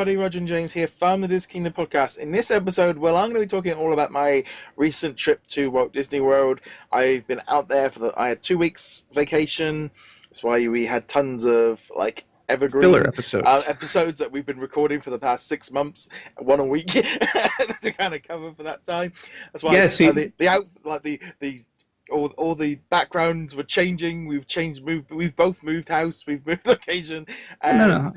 everybody, Roger and James here from the DisKingdom Podcast. In this episode, well, I'm going to be talking all about my recent trip to Walt Disney World. I've been out there I had 2 weeks vacation. That's why we had tons of, evergreen filler episodes that we've been recording for the past 6 months, one a week, to kind of cover for that time. That's why all the backgrounds were changing. We've both moved house. We've moved location. And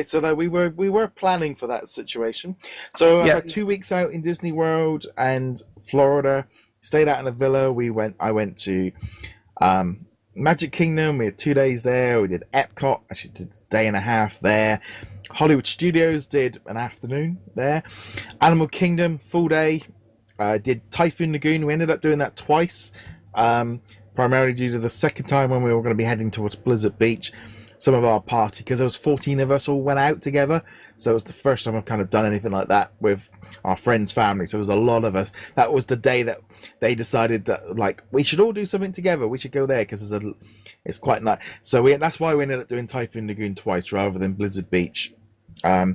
so we were planning for that situation. So I had 2 weeks out in Disney World and Florida. Stayed out in a villa. I went to Magic Kingdom. We had 2 days there. We did Epcot. Actually did a day and a half there. Hollywood Studios did an afternoon there. Animal Kingdom, full day. Did Typhoon Lagoon. We ended up doing that twice, primarily due to the second time when we were going to be heading towards Blizzard Beach. Some of our party, because there was 14 of us, all went out together. So it was the first time I've kind of done anything like that with our friends' family. So there was a lot of us. That was the day that they decided that, we should all do something together. We should go there because it's quite nice. So that's why we ended up doing Typhoon Lagoon twice rather than Blizzard Beach. We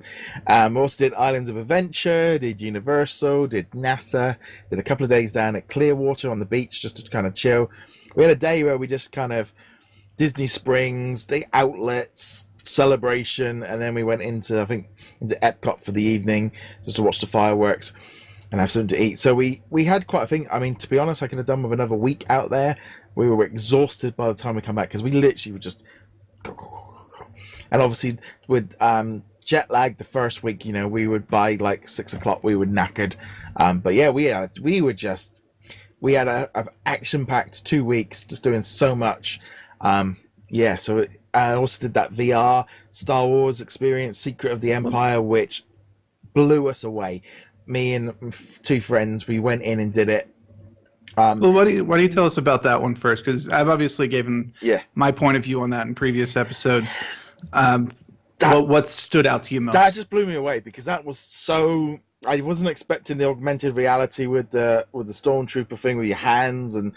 also did Islands of Adventure, did Universal, did NASA, did a couple of days down at Clearwater on the beach just to kind of chill. We had a day where we just kind of Disney Springs, the outlets, celebration, and then we went into Epcot for the evening just to watch the fireworks and have something to eat. So we had quite a thing. I mean, to be honest, I could have done with another week out there. We were exhausted by the time we come back because we literally were just, and obviously with jet lag the first week, we would by 6 o'clock we were knackered. But yeah, we had a action-packed 2 weeks just doing so much. So I also did that VR Star Wars experience, Secret of the Empire, which blew us away. Me and two friends, we went in and did it. Well, why do you tell us about that one first? Because I've obviously given my point of view on that in previous episodes. What stood out to you most? That just blew me away because that was so. I wasn't expecting the augmented reality with the stormtrooper thing with your hands and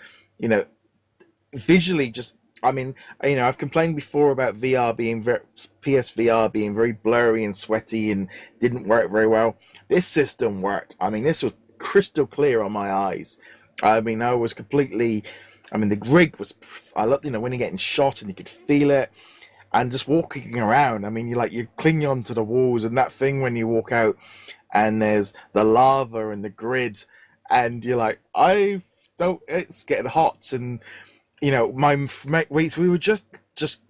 visually just. I mean, I've complained before about PSVR being very blurry and sweaty and didn't work very well. This system worked. I mean, this was crystal clear on my eyes. I mean, I was completely. I mean, the grig was. I loved, when you're getting shot and you could feel it. And just walking around, I mean, you're clinging onto the walls, and that thing when you walk out, and there's the lava and the grid, and you're like, it's getting hot, and my mates, we were just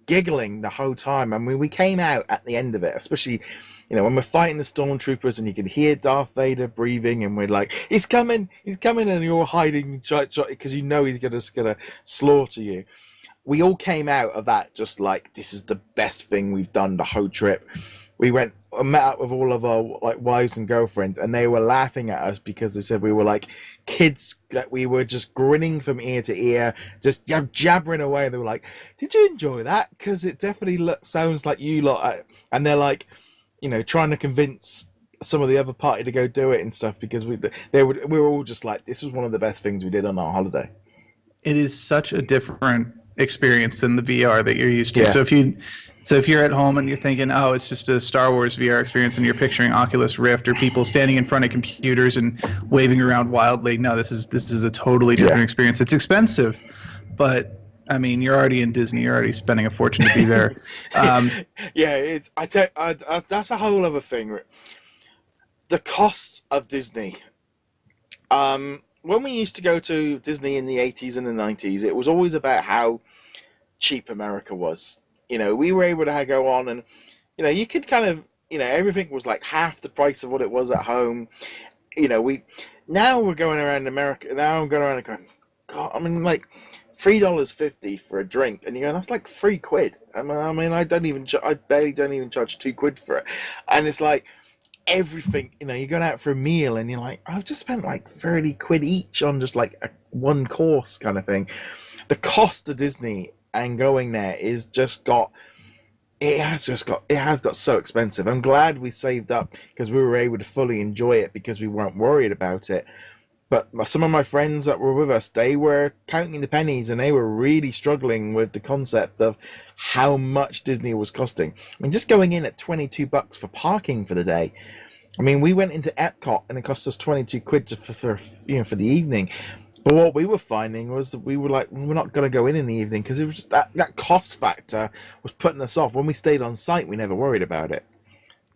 giggling the whole time. I mean, we came out at the end of it, especially, when we're fighting the stormtroopers, and you can hear Darth Vader breathing, and we're like, he's coming, and you're all hiding because he's gonna slaughter you. We all came out of that just this is the best thing we've done the whole trip. We met up with all of our wives and girlfriends, and they were laughing at us because they said we were like kids, that we were just grinning from ear to ear, just jabbering away. They were like, "Did you enjoy that? Because it definitely sounds like you lot." And they're like, trying to convince some of the other party to go do it and stuff because we were all just like, this was one of the best things we did on our holiday. It is such a different experience than the VR that you're used to. Yeah. So if you're at home and you're thinking, oh, it's just a Star Wars VR experience, and you're picturing Oculus Rift or people standing in front of computers and waving around wildly, no, this is a totally different experience. It's expensive, but I mean, you're already in Disney. You're already spending a fortune to be there. That's a whole other thing. The cost of Disney. When we used to go to Disney in the 80s and the 90s, it was always about how cheap America was. We were able to go on and, you could kind of, everything was half the price of what it was at home. Now we're going around America. Now I'm going around and going, God, I mean, $3.50 for a drink. And you go, that's £3. I mean, I barely don't even charge £2 for it. And it's everything, you're going out for a meal and you're like, I've just spent £30 each on just a one course kind of thing. The cost of Disney and going there is it has got so expensive. I'm glad we saved up because we were able to fully enjoy it because we weren't worried about it. But some of my friends that were with us, they were counting the pennies, and they were really struggling with the concept of how much Disney was costing. I mean, just going in at $22 for parking for the day. I mean, we went into Epcot and it cost us 22 quid for the evening. But what we were finding was we were like, we're not going to go in the evening because it was that cost factor was putting us off. When we stayed on site, we never worried about it.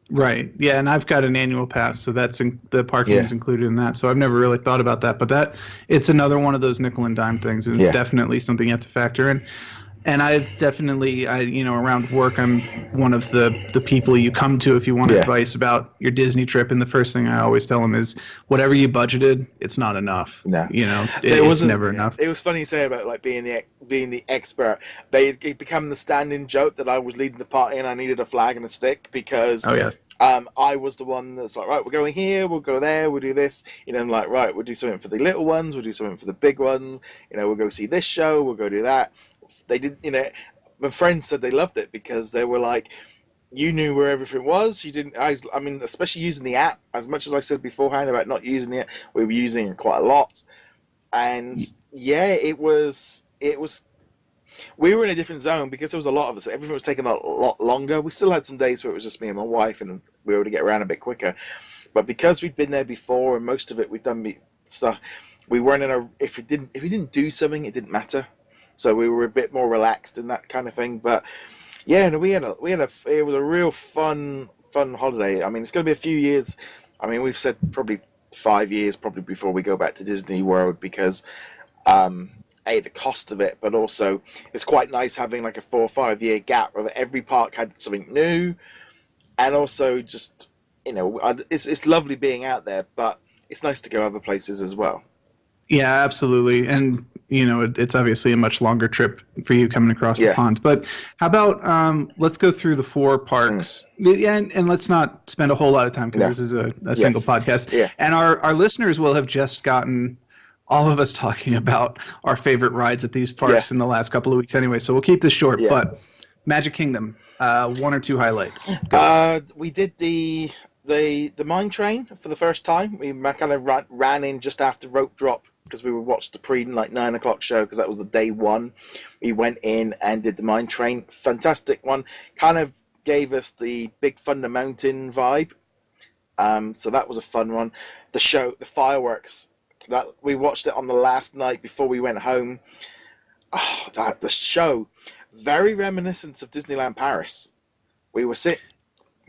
Right. Yeah, and I've got an annual pass, so that's the parking is included in that. So I've never really thought about that, but it's another one of those nickel and dime things. It's definitely something you have to factor in. And I've definitely, around work, I'm one of the people you come to if you want advice about your Disney trip. And the first thing I always tell them is, whatever you budgeted, it's not enough. No, it's never enough. It was funny you say about like being the expert. It became the standing joke that I was leading the party and I needed a flag and a stick because I was the one that's like, right, we're going here, we'll go there, we'll do this. I'm like, right, we'll do something for the little ones, we'll do something for the big one. We'll go see this show, we'll go do that. They didn't, my friends said they loved it because they were like, you knew where everything was. You didn't, I mean, especially using the app, as much as I said beforehand about not using it, we were using it quite a lot. And it was, we were in a different zone because there was a lot of us. Everything was taking a lot longer. We still had some days where it was just me and my wife and we were able to get around a bit quicker. But because we'd been there before and most of it we'd done stuff, we weren't if we didn't do something, it didn't matter. So we were a bit more relaxed and that kind of thing. But it was a real fun holiday. I mean, it's going to be a few years. I mean, we've said probably 5 years probably before we go back to Disney World because the cost of it, but also it's quite nice having like a 4 or 5 year gap where every park had something new, and also just it's lovely being out there, but it's nice to go other places as well. Yeah, absolutely. And it's obviously a much longer trip for you coming across the pond. But how about let's go through the 4 parks, and let's not spend a whole lot of time because this is a single podcast. Yeah. And our listeners will have just gotten all of us talking about our favorite rides at these parks in the last couple of weeks anyway. So we'll keep this short. Yeah. But Magic Kingdom, 1 or 2 highlights. We did the mine train for the first time. We kind of ran in just after rope drop because we watched the pre 9 o'clock show because that was the day 1. We went in and did the mine train. Fantastic one. Kind of gave us the Big Thunder Mountain vibe. So that was a fun one. The show, the fireworks, that we watched it on the last night before we went home. Oh, the show, very reminiscent of Disneyland Paris. We were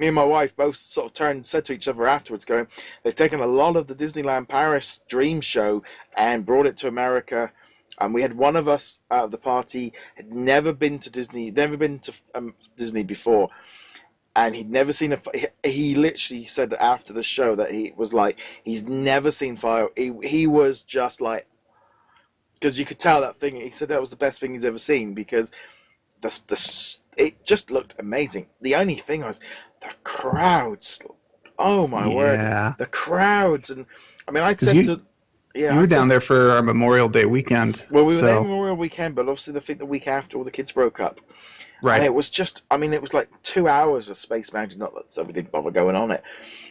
me and my wife both sort of said to each other afterwards, going, they've taken a lot of the Disneyland Paris dream show and brought it to America. And we had one of us out of the party had never been to Disney before, and he'd never seen he literally said after the show that he was like, he's never seen fire. He was just like, because you could tell that thing. He said that was the best thing he's ever seen because it just looked amazing. The only thing was the crowds. Oh my word, the crowds! And I mean, you were down there for our Memorial Day weekend. Well, we were there Memorial weekend, but obviously the week after all the kids broke up. Right. And it was just, I mean, it was like 2 hours of Space Mountain, not that so we didn't bother going on it.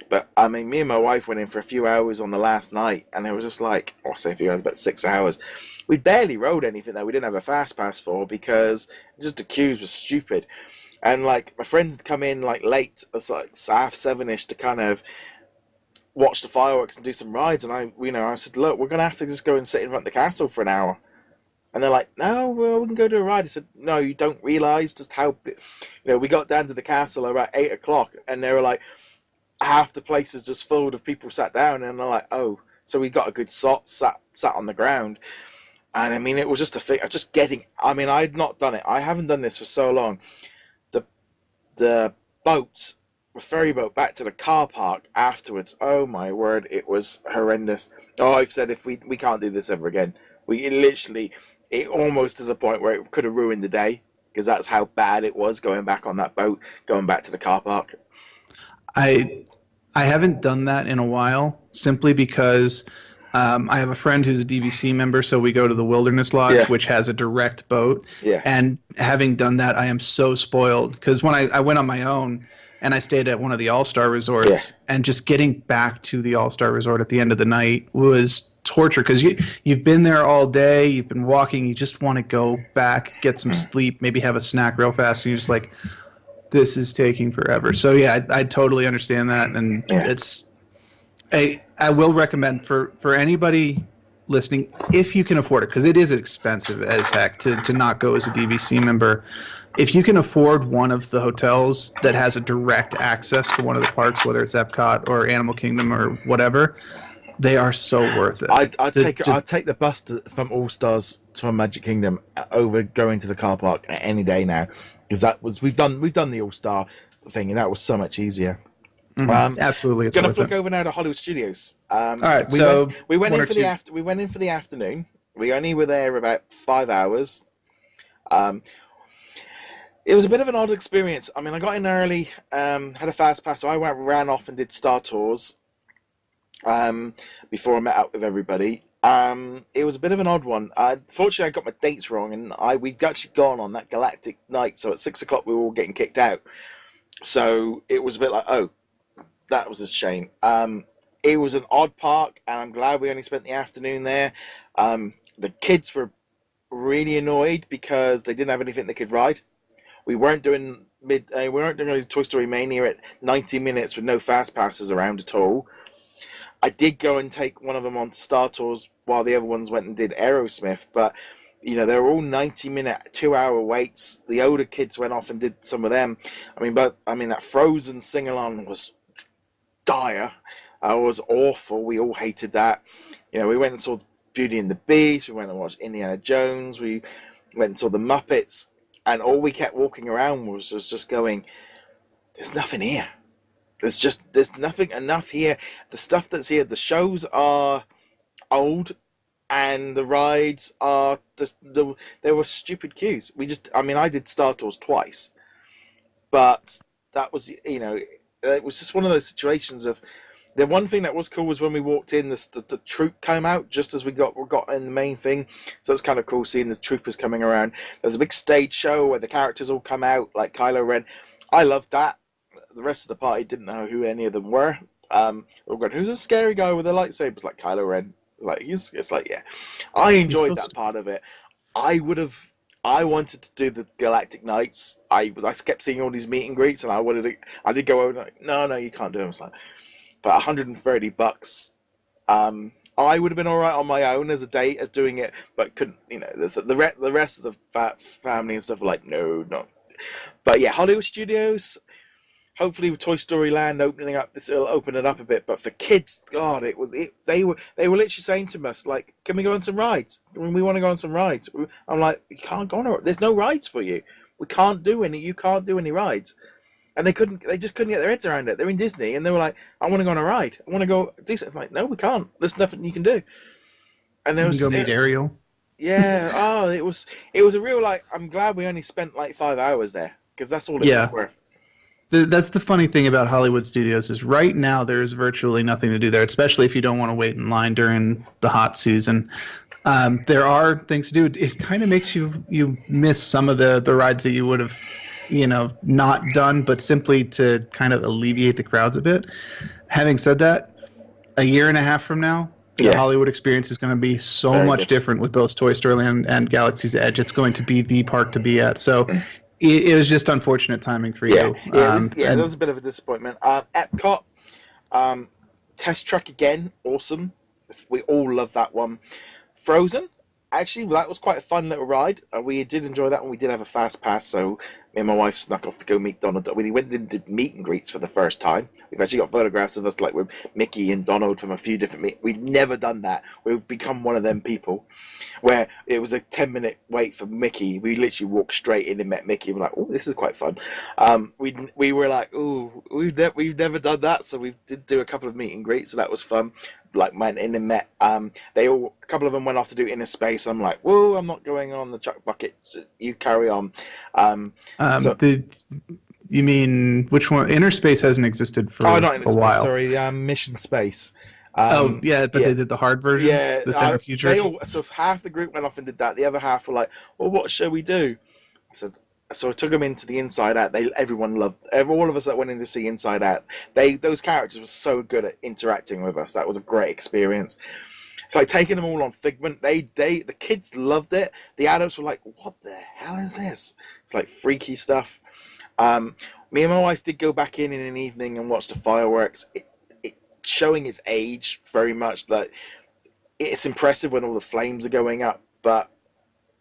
But, I mean, me and my wife went in for a few hours on the last night, and it was just like, I say a few hours, about 6 hours. We barely rode anything that we didn't have a fast pass for because just the queues were stupid. And, like, my friends had come in, like, late, it's like 7:30-ish to kind of watch the fireworks and do some rides. And I said, look, we're going to have to just go and sit in front of the castle for an hour. And they're like, no, well, we can go do a ride. I said, no, you don't realise just how, we got down to the castle about 8 o'clock, and they were like, half the place is just filled of people sat down, and they're like, oh, so we got a good sat on the ground. And I mean, it was just a thing, I'd not done it. I haven't done this for so long. The boats, the ferry boat back to the car park afterwards, oh my word, it was horrendous. Oh, I've said if we can't do this ever again. It almost to the point where it could have ruined the day because that's how bad it was going back on that boat, going back to the car park. I haven't done that in a while simply because I have a friend who's a DVC member, so we go to the Wilderness Lodge, which has a direct boat. Yeah. And having done that, I am so spoiled because when I went on my own and I stayed at one of the All-Star resorts, and just getting back to the All-Star resort at the end of the night was torture because you've been there all day, you've been walking, you just want to go back, get some sleep, maybe have a snack real fast, and you're just like, this is taking forever. So yeah, I totally understand that, and it's I will recommend for anybody listening, if you can afford it, because it is expensive as heck to not go as a DVC member. If you can afford one of the hotels that has a direct access to one of the parks, whether it's Epcot or Animal Kingdom or whatever, they are so worth it. I'd take the bus from All Stars from Magic Kingdom over going to the car park any day now, because we've done the All Star thing, and that was so much easier. Absolutely, it's gonna flick over now to Hollywood Studios. All right, we went in for the afternoon. We only were there about 5 hours. It was a bit of an odd experience. I mean, I got in early, had a fast pass, so I ran off and did Star Tours before I met up with everybody. It was a bit of an odd one. Fortunately, I got my dates wrong, and we'd actually gone on that Galactic night, so at 6 o'clock we were all getting kicked out. So it was a bit like, oh, that was a shame. It was an odd park, and I'm glad we only spent the afternoon there. The kids were really annoyed because they didn't have anything they could ride. We weren't doing Toy Story Mania at 90 minutes with no fast passes around at all. I did go and take one of them on to Star Tours while the other ones went and did Aerosmith, but they were all 90-minute, 2-hour waits. The older kids went off and did some of them. That Frozen sing-along was dire. It was awful. We all hated that. We went and saw Beauty and the Beast. We went and watched Indiana Jones. We went and saw the Muppets. And all we kept walking around was just going, there's nothing here. There's nothing enough here. The stuff that's here, the shows are old, and the rides are there were stupid queues. I did Star Tours twice, but that was it was just one of those situations of. The one thing that was cool was when we walked in, the troop came out just as we got in the main thing. So it's kind of cool seeing the troopers coming around. There's a big stage show where the characters all come out, like Kylo Ren. I loved that. The rest of the party didn't know who any of them were. We're going, who's a scary guy with a lightsaber? It's like Kylo Ren. It's like, yeah. I enjoyed that part of it. I wanted to do the Galactic Nights. I kept seeing all these meet and greets, and I did go over like, no, you can't do them. It's like, but $130, I would have been all right on my own as a date as doing it, but couldn't. There's the rest of the family and stuff were like, no. But yeah, Hollywood Studios. Hopefully, with Toy Story Land opening up, this will open it up a bit. But for kids, God, they were literally saying to us like, "Can we go on some rides? We want to go on some rides." I'm like, "You can't go on. There's no rides for you. We can't do any. You can't do any rides." And they just couldn't get their heads around it. They're in Disney, and they were like, "I want to go on a ride. I want to go do something." I'm like, "No, we can't. There's nothing you can do." And there was go meet Ariel. Yeah. Oh, it was a real like. I'm glad we only spent like 5 hours there because that's all it was worth. That's the funny thing about Hollywood Studios is right now there's virtually nothing to do there, especially if you don't want to wait in line during the hot season. There are things to do. It kind of makes you miss some of the rides that you would have. Not done, but simply to kind of alleviate the crowds a bit. Having said that, a year and a half from now, the Hollywood experience is going to be so very much different with both Toy Story Land and Galaxy's Edge. It's going to be the park to be at. So it was just unfortunate timing for you. It was a bit of a disappointment. Epcot, Test Track again, awesome. We all love that one. Frozen, actually, that was quite a fun little ride. We did enjoy that one. We did have a fast pass, so me and my wife snuck off to go meet Donald. We went and did meet and greets for the first time. We've actually got photographs of us like with Mickey and Donald from a few different We've never done that. We've become one of them people where it was a 10-minute wait for Mickey. We literally walked straight in and met Mickey. We're like, oh, this is quite fun. We were like, oh, we've never done that, so we did do a couple of meet and greets, so that was fun. Like went in and met. A couple of them went off to do Inner Space. I'm like, whoa, I'm not going on the Chuck Bucket. You carry on. You mean which one? Inner Space hasn't existed for not Inner a while. Space, sorry, Mission Space. But they did the hard version. Yeah, the Center Future. So half the group went off and did that. The other half were like, well, what shall we do? So I took them into the Inside Out. Everyone loved. All of us that went in to see Inside Out. Those characters were so good at interacting with us. That was a great experience. It's like taking them all on Figment. The kids loved it. The adults were like, "What the hell is this?" It's like freaky stuff. Me and my wife did go back in an evening and watch the fireworks. It showing its age very much. Like, it's impressive when all the flames are going up, but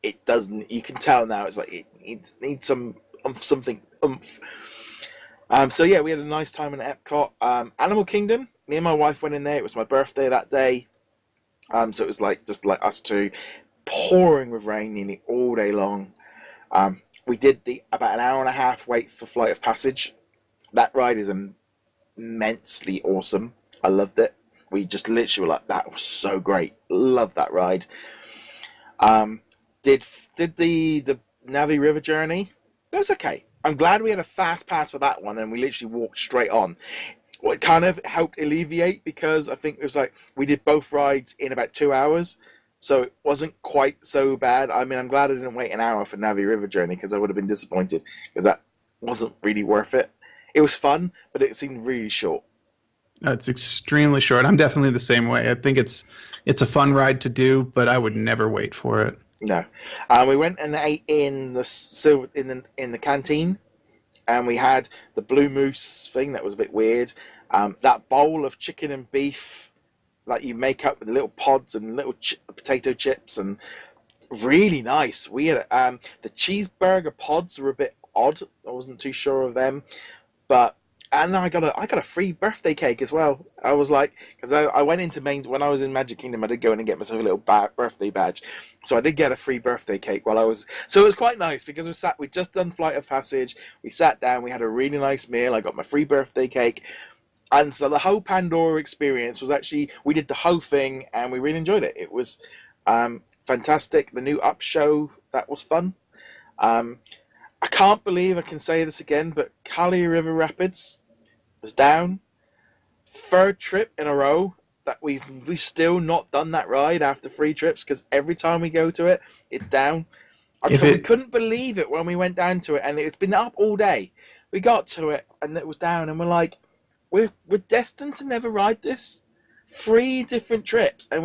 it doesn't. You can tell now. It's like it needs something oomph. So yeah, we had a nice time in Epcot. Animal Kingdom. Me and my wife went in there. It was my birthday that day. So it was just like us two, pouring with rain nearly all day long. We did about an hour and a half wait for Flight of Passage. That ride is immensely awesome. I loved it. We just literally were like, that was so great. Loved that ride. Did the Navi River journey. That was okay. I'm glad we had a fast pass for that one and we literally walked straight on. Well, it kind of helped alleviate because I think it was like we did both rides in about 2 hours, so it wasn't quite so bad. I mean, I'm glad I didn't wait an hour for Navi River Journey because I would have been disappointed because that wasn't really worth it. It was fun, but it seemed really short. It's extremely short. I'm definitely the same way. I think it's a fun ride to do, but I would never wait for it. No, we went and ate in the canteen. And we had the Blue Moose thing that was a bit weird. That bowl of chicken and beef that you make up with little pods and little potato chips, and really nice. We had the cheeseburger pods were a bit odd. I wasn't too sure of them, and I got a free birthday cake as well. I was like, because I went into when I was in Magic Kingdom, I did go in and get myself a little birthday badge, so I did get a free birthday cake while I was. So it was quite nice because we just done Flight of Passage. We sat down, we had a really nice meal. I got my free birthday cake, and so the whole Pandora experience was actually, we did the whole thing and we really enjoyed it. It was fantastic. The new Up show, that was fun. I can't believe I can say this again, but Kali River Rapids was down. Third trip in a row that we've still not done that ride after 3 trips because every time we go to it, it's down. We couldn't believe it when we went down to it, and it's been up all day. We got to it and it was down, and we're like, we're destined to never ride this. 3 different trips, and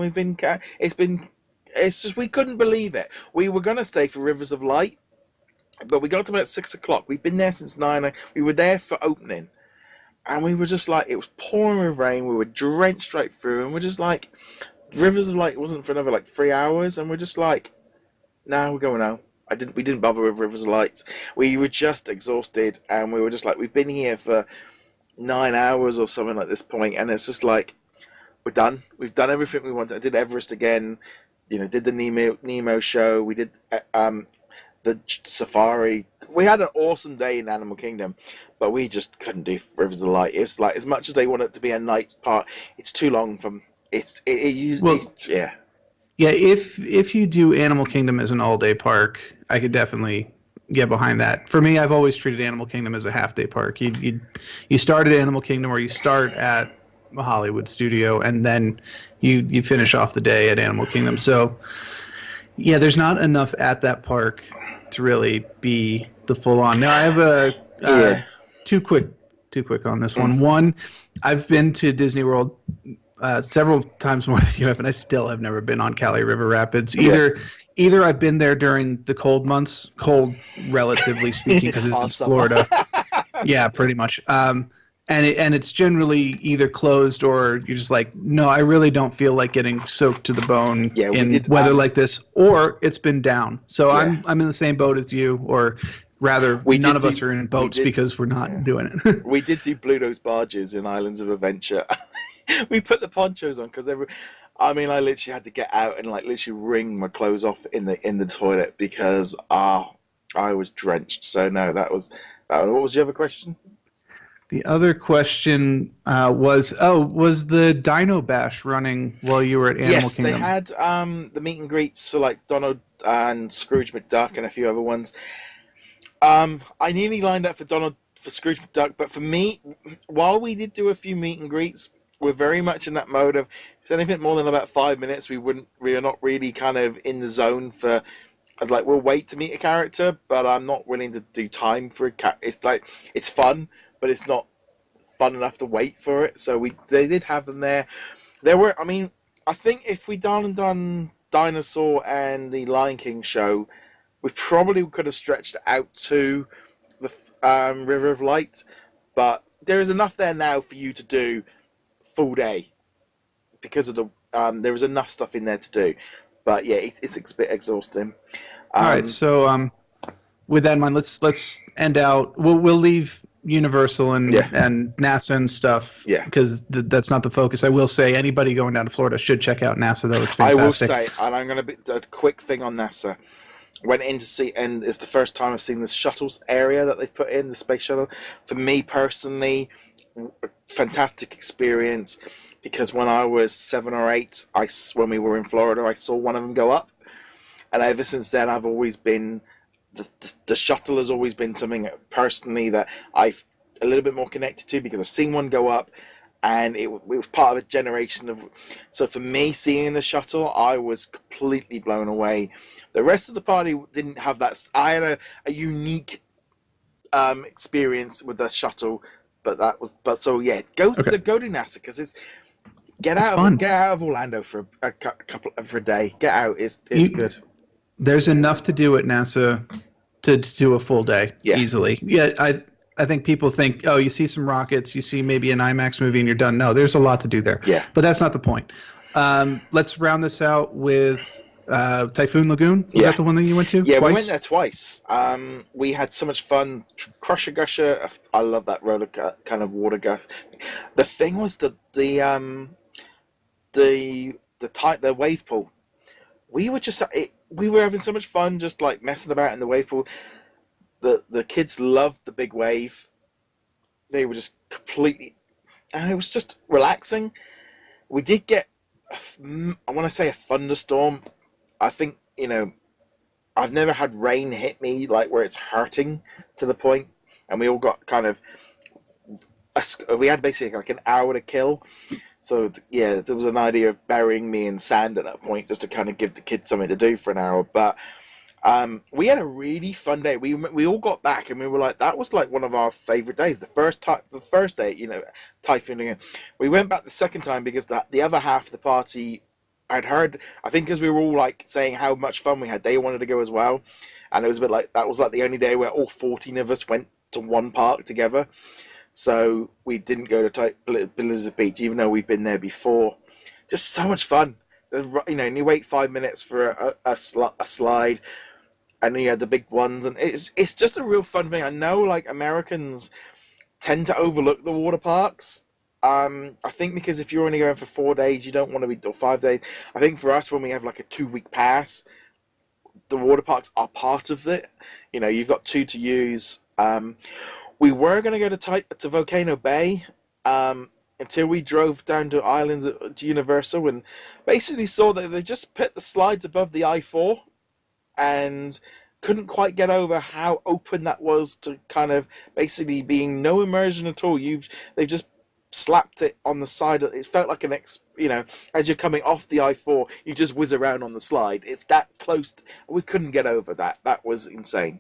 it's just we couldn't believe it. We were gonna stay for Rivers of Light, but we got to about 6 o'clock. We've been there since 9. We were there for opening. And we were just like, it was pouring with rain. We were drenched right through. And we're just like, Rivers of Light wasn't for another 3 hours. And we're just like, we're going home. We didn't bother with Rivers of Light. We were just exhausted. And we were just like, we've been here for 9 hours or something at this point. And it's just like, we're done. We've done everything we wanted. I did Everest again. Did the Nemo show. We did the safari. We had an awesome day in Animal Kingdom, but we just couldn't do Rivers of Light. It's like, as much as they want it to be a night part, it's too long from yeah. If you do Animal Kingdom as an all-day park, I could definitely get behind that. For me, I've always treated Animal Kingdom as a half-day park. You start at Animal Kingdom, or you start at a Hollywood studio, and then you finish off the day at Animal Kingdom. So yeah, there's not enough at that park to really be the full-on. Now I have too quick on this one. One, I've been to Disney World several times more than you have, and I still have never been on Kali River Rapids. Either I've been there during the cold months, cold relatively speaking, because it's Florida. Yeah, pretty much. And it's generally either closed or you're just like, no, I really don't feel like getting soaked to the bone in weather like this, or it's been down. So I'm in the same boat as you, or rather, none of us are in boats because we're not doing it. We did do Bluto's barges in Islands of Adventure. We put the ponchos on because I literally had to get out and literally wring my clothes off in the toilet because I was drenched. So no, that was. What was the other question? The other question was the Dino Bash running while you were at Animal Kingdom? Yes, they had the meet and greets for Donald and Scrooge McDuck and a few other ones. I nearly lined up for Scrooge McDuck, but for me, while we did do a few meet and greets, we're very much in that mode of, if it's anything more than about 5 minutes, we are not really kind of in the zone for. We'll wait to meet a character, but I'm not willing to do time for a character. It's fun, but it's not fun enough to wait for it. So they did have them there. There were, I think if we done Dinosaur and the Lion King show, we probably could have stretched it out to the River of Light, but there is enough there now for you to do full day because of the there is enough stuff in there to do. But yeah, it's a bit exhausting. All right, so with that in mind, let's end out. We'll leave Universal and NASA and stuff, because that's not the focus. I will say anybody going down to Florida should check out NASA, though. It's fantastic. I will say, and I'm going to be a quick thing on NASA. Went in to see, and it's the first time I've seen the shuttles area that they've put in, the space shuttle. For me personally, fantastic experience, because when I was 7 or 8, when we were in Florida, I saw one of them go up, and ever since then I've always been the shuttle has always been something personally that I've a little bit more connected to, because I've seen one go up, and it was part of a generation of. So for me, seeing the shuttle, I was completely blown away. The rest of the party didn't have that. I had a unique experience with the shuttle, but so yeah, go to NASA, because it's get out of Orlando for a day. Get out. It's good. There's enough to do at NASA to do a full day easily. Yeah, I think people think, oh, you see some rockets, you see maybe an IMAX movie, and you're done. No, there's a lot to do there. Yeah. But that's not the point. Let's round this out with Typhoon Lagoon. Was that the one that you went to? Yeah, we went there twice. We had so much fun. Crusher Gusher. I love that roller kind of water gush. The thing was the wave pool. We were having so much fun just like messing about in the wave pool. The kids loved the big wave. They were just completely, and it was just relaxing. We did get, I want to say, a thunderstorm. I think, I've never had rain hit me like where it's hurting to the point, and we all got kind of, we had basically like an hour to kill. So yeah, there was an idea of burying me in sand at that point just to kind of give the kids something to do for an hour. But we had a really fun day. We all got back and we were like, that was like one of our favorite days. The first day, Typhoon. We went back the second time because the other half of the party, I'd heard, I think because we were all like saying how much fun we had, they wanted to go as well. And it was a bit like, that was like the only day where all 14 of us went to one park together. So we didn't go to Blizzard Beach, even though we've been there before. Just so much fun. And you wait 5 minutes for a slide, and you had the big ones, and it's just a real fun thing. I know, like, Americans tend to overlook the water parks. I think because if you're only going for 4 days, you don't want to be, or 5 days. I think for us, when we have like a 2-week pass, the water parks are part of it. You've got 2 to use. We were going to go to Volcano Bay until we drove down to Islands at Universal and basically saw that they just put the slides above the I-4 and couldn't quite get over how open that was to kind of basically being no immersion at all. They've just slapped it on the side. It felt like as you're coming off the I-4, you just whiz around on the slide. It's that close. We couldn't get over that. That was insane.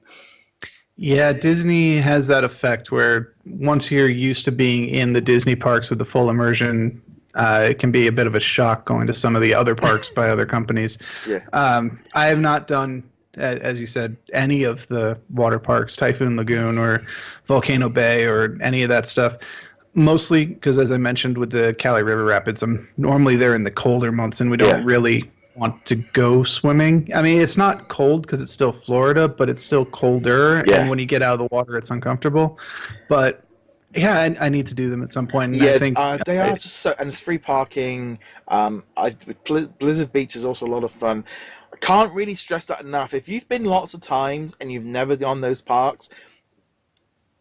Yeah, Disney has that effect where once you're used to being in the Disney parks with the full immersion, it can be a bit of a shock going to some of the other parks by other companies. Yeah. I have not done, as you said, any of the water parks, Typhoon Lagoon or Volcano Bay or any of that stuff. Mostly because, as I mentioned, with the Cali River Rapids, I'm normally there in the colder months, and we don't really want to go swimming. I mean, it's not cold because it's still Florida, but it's still colder, and when you get out of the water, it's uncomfortable. But yeah, I need to do them at some point. And I think they are just so, and it's free parking. Blizzard Beach is also a lot of fun. I can't really stress that enough. If you've been lots of times and you've never done those parks,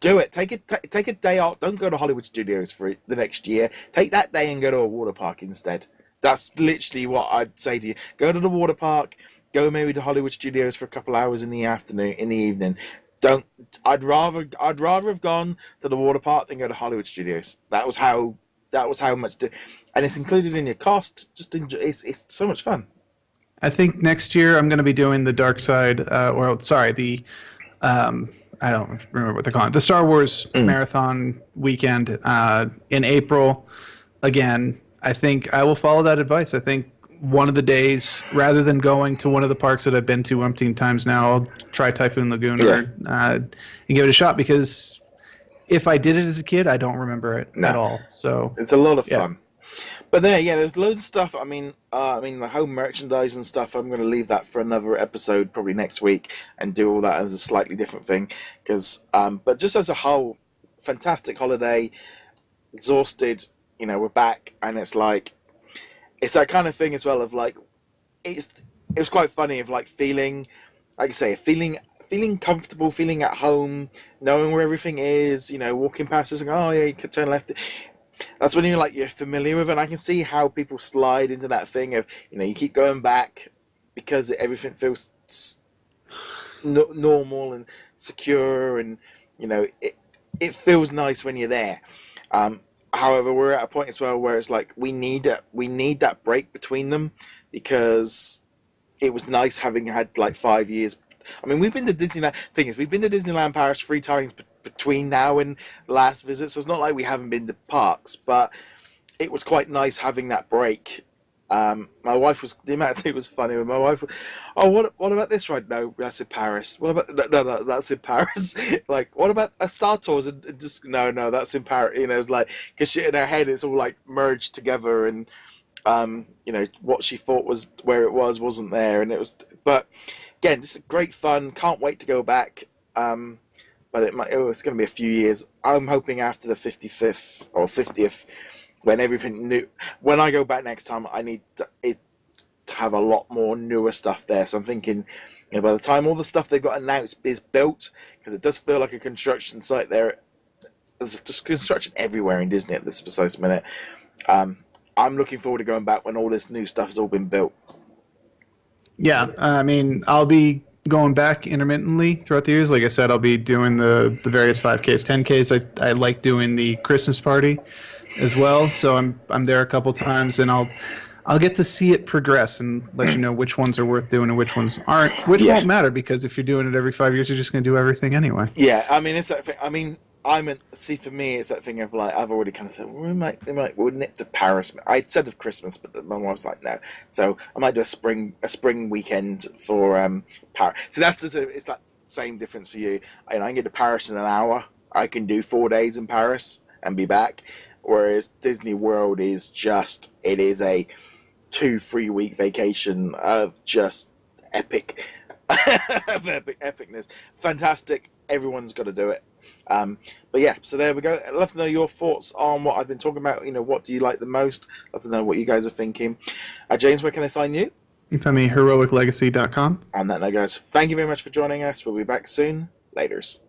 do it. Take a day off. Don't go to Hollywood Studios for the next year. Take that day and go to a water park instead. That's literally what I'd say to you. Go to the water park. Go maybe to Hollywood Studios for a couple hours in the evening. I'd rather have gone to the water park than go to Hollywood Studios. That was how much. And it's included in your cost. Just enjoy. It's so much fun. I think next year I'm going to be doing the Dark Side, I don't remember what they're calling it. The Star Wars Marathon weekend in April. Again, I think I will follow that advice. I think one of the days, rather than going to one of the parks that I've been to umpteen times now, I'll try Typhoon Lagoon and give it a shot, because if I did it as a kid, I don't remember it at all. So it's a lot of fun. But there's loads of stuff. I mean, the home merchandise and stuff, I'm going to leave that for another episode, probably next week, and do all that as a slightly different thing. But just as a whole, fantastic holiday, exhausted, we're back, and it's like, it's that kind of thing as well of like, it was quite funny of like feeling, like I say, feeling comfortable, feeling at home, knowing where everything is, walking past us and oh yeah, you can turn left. That's when you're familiar with it, and I can see how people slide into that thing of, you keep going back because everything feels normal and secure, and, it feels nice when you're there. However, we're at a point as well where it's like we need that break between them, because it was nice having had like 5 years. I mean, we've been to Disneyland. Thing is, we've been to Disneyland Paris 3 times between now and last visit, so it's not like we haven't been to parks, but it was quite nice having that break. My wife was, the amount of it was funny with my wife. Oh, what about this ride? No, that's in Paris. What about no, that's in Paris. Like, what about a Star Tours? And just no, that's in Paris. It's like, because in her head it's all like merged together, and what she thought was where it wasn't there, and it was. But again, just great fun. Can't wait to go back. But it's going to be a few years. I'm hoping after the 55th or 50th, when everything new. When I go back next time, I need it to have a lot more newer stuff there. So I'm thinking, by the time all the stuff they've got announced is built, because it does feel like a construction site there. There's just construction everywhere in Disney at this precise minute. I'm looking forward to going back when all this new stuff has all been built. Yeah, I mean, I'll be going back intermittently throughout the years. Like I said, I'll be doing the various 5Ks, 10Ks. I like doing the Christmas party as well, so I'm there a couple times, and I'll get to see it progress and let you know which ones are worth doing and which ones aren't, which won't matter, because if you're doing it every 5 years, you're just going to do everything anyway. Yeah, I mean, it's that thing. I mean, for me, it's that thing of like, I've already kind of said, we'll nip to Paris. I said of Christmas, but my wife's like, no. So I might do a spring weekend for Paris. So it's that same difference for you. I can get to Paris in an hour. I can do 4 days in Paris and be back. Whereas Disney World is it is a 2-3 week vacation of just epicness. Fantastic. Everyone's got to do it. But yeah, so there we go. I'd love to know your thoughts on what I've been talking about. What do you like the most? I'd love to know what you guys are thinking. James, where can they find you? You can find me at heroiclegacy.com. On that note, guys, thank you very much for joining us. We'll be back soon. Laters.